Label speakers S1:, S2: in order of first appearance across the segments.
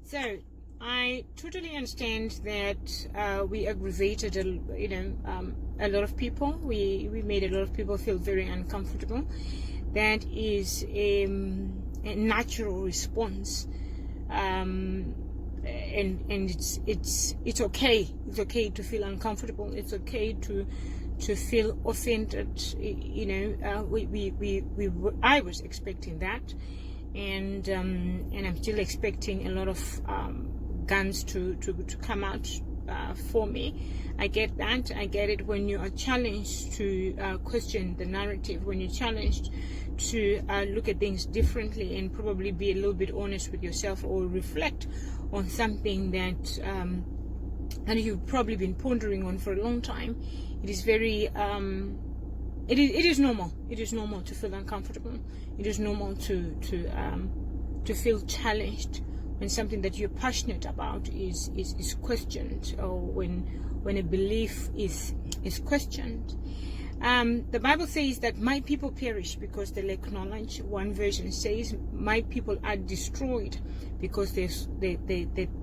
S1: So I totally understand that we aggravated, a lot of people. We made a lot of people feel very uncomfortable. That is a natural response, and it's okay. It's okay to feel uncomfortable. It's okay to feel offended. I was expecting that, and I'm still expecting a lot of guns to come out for me. I get that. I get it. When you are challenged to question the narrative, when you're challenged to look at things differently and probably be a little bit honest with yourself, or reflect on something that and you've probably been pondering on for a long time, it is very it is normal. It is normal to feel uncomfortable. It is normal to feel challenged when something that you're passionate about is questioned, or when a belief is questioned. The Bible says that my people perish because they lack knowledge. One version says my people are destroyed because they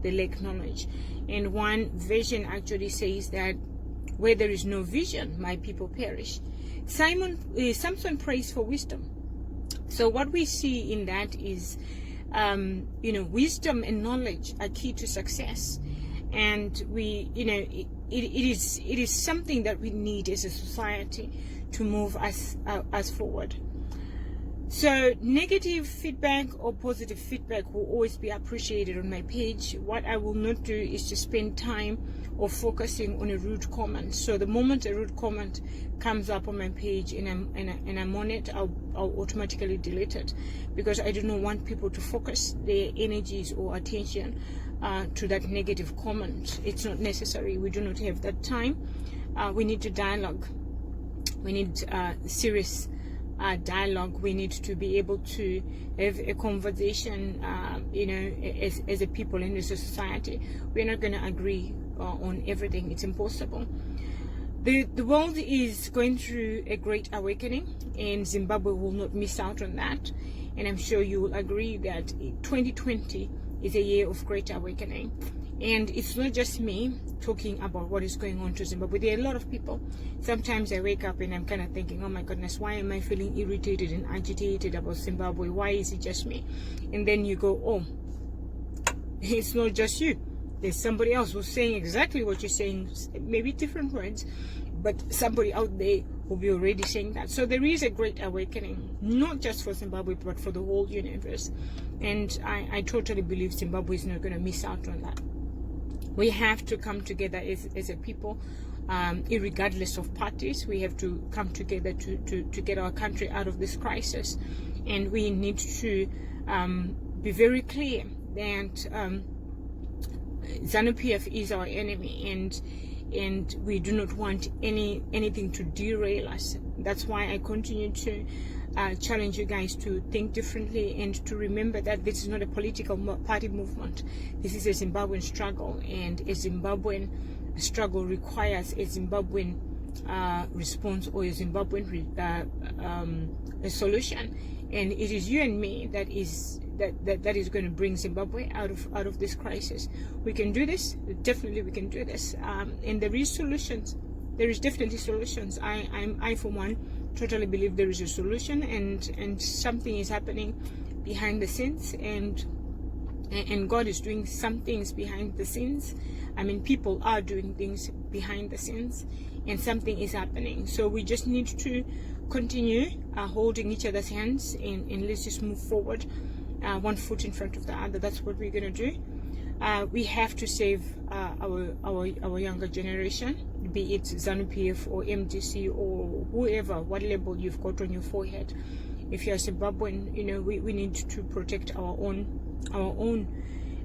S1: lack knowledge. And one version actually says that where there is no vision, my people perish. Samson prays for wisdom. So what we see in that is, wisdom and knowledge are key to success. And it is something that we need as a society to move us forward. So negative feedback or positive feedback will always be appreciated on my page. What I will not do is to spend time or focusing on a rude comment. So the moment a rude comment comes up on my page and I'm on it, I'll automatically delete it, because I do not want people to focus their energies or attention to that negative comment. It's not necessary. We do not have that time. We need to dialogue. We need serious dialogue. We need to be able to have a conversation, as a people and as a society. We're not going to agree on everything. It's impossible. The world is going through a great awakening, and Zimbabwe will not miss out on that. And I'm sure you will agree that 2020 is a year of great awakening. And it's not just me talking about what is going on to Zimbabwe. There are a lot of people. Sometimes I wake up and I'm kind of thinking, oh my goodness, why am I feeling irritated and agitated about Zimbabwe? Why is it just me? And then you go, oh, it's not just you. There's somebody else who's saying exactly what you're saying, maybe different words, but somebody out there will be already saying that. So there is a great awakening, not just for Zimbabwe, but for the whole universe. And I totally believe Zimbabwe is not going to miss out on that. We have to come together as a people, irregardless of parties. We have to come together to get our country out of this crisis. And we need to be very clear that Zanu PF is our enemy, and we do not want anything to derail us. That's why I continue to challenge you guys to think differently, and to remember that this is not a political party movement. This is a Zimbabwean struggle, and a Zimbabwean struggle requires a Zimbabwean response, or a Zimbabwean a solution. And it is you and me that is going to bring Zimbabwe out of this crisis. We can do this. Definitely we can do this. And there is solutions. There is definitely solutions. I for one totally believe there is a solution, and something is happening behind the scenes, and God is doing some things behind the scenes. I mean, people are doing things behind the scenes, and something is happening. So we just need to continue holding each other's hands, and let's just move forward, one foot in front of the other. That's what we're going to do. We have to save our younger generation, be it Zanu PF or MDC or whoever, what label you've got on your forehead. If you're Zimbabwean, we need to protect our own.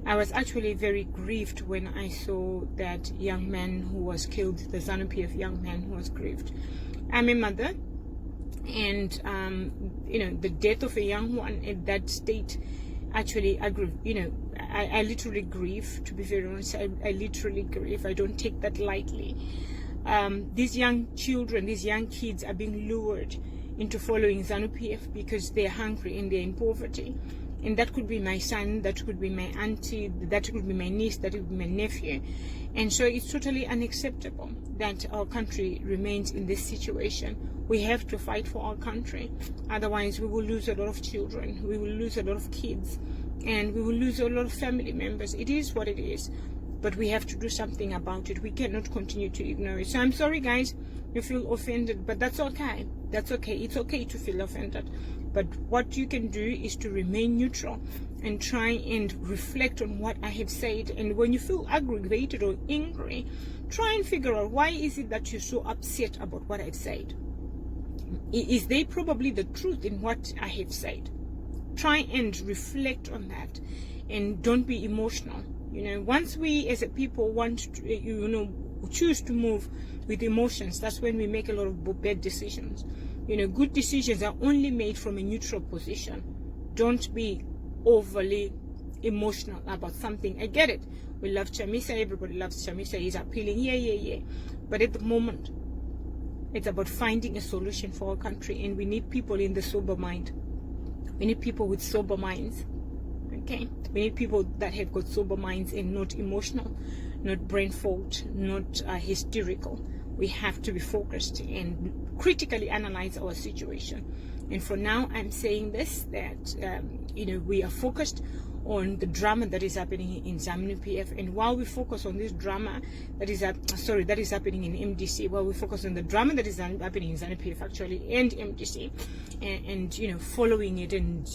S1: I was actually very grieved when I saw that young man who was killed, the Zanu PF young man who was grieved. I'm a mother, and the death of a young one at that state actually I literally grieve, to be very honest. I literally grieve. I don't take that lightly. These young children, these young kids are being lured into following Zanu PF because they're hungry and they're in poverty. And that could be my son, that could be my auntie, that could be my niece, that could be my nephew. And so it's totally unacceptable that our country remains in this situation. We have to fight for our country. Otherwise, we will lose a lot of children. We will lose a lot of kids. And we will lose a lot of family members. It is what it is. But we have to do something about it. We cannot continue to ignore it. So I'm sorry, guys, you feel offended. But that's okay. That's okay. It's okay to feel offended. But what you can do is to remain neutral and try and reflect on what I have said. And when you feel aggravated or angry, try and figure out, why is it that you're so upset about what I've said? Is there probably the truth in what I have said? Try and reflect on that, and don't be emotional. Once we as a people want to, choose to move with emotions, that's when we make a lot of bad decisions. Good decisions are only made from a neutral position. Don't be overly emotional about something. I get it. We love Chamisa. Everybody loves Chamisa. He's appealing. Yeah. But at the moment, it's about finding a solution for our country, and we need people in the sober mind. We need people with sober minds. Okay? We need people that have got sober minds and not emotional, not brain fog, not hysterical. We have to be focused and critically analyze our situation. And for now, I'm saying this, that we are focused on the drama that is happening in Zanu PF. And while we focus on this drama that is happening in MDC, while we focus on the drama that is happening in Zanu PF actually and MDC, and following it and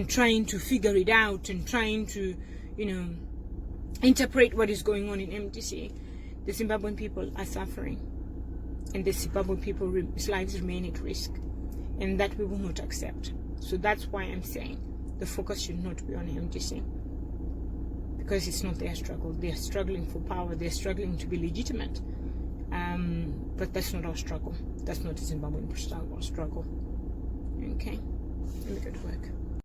S1: trying to figure it out and trying to interpret what is going on in MDC, the Zimbabwean people are suffering, and the Zimbabwean people's lives remain at risk, and that we will not accept. So that's why I'm saying the focus should not be on MDC, because it's not their struggle. They're struggling for power. They're struggling to be legitimate, but that's not our struggle. That's not the Zimbabwean struggle. Okay, let me go to work.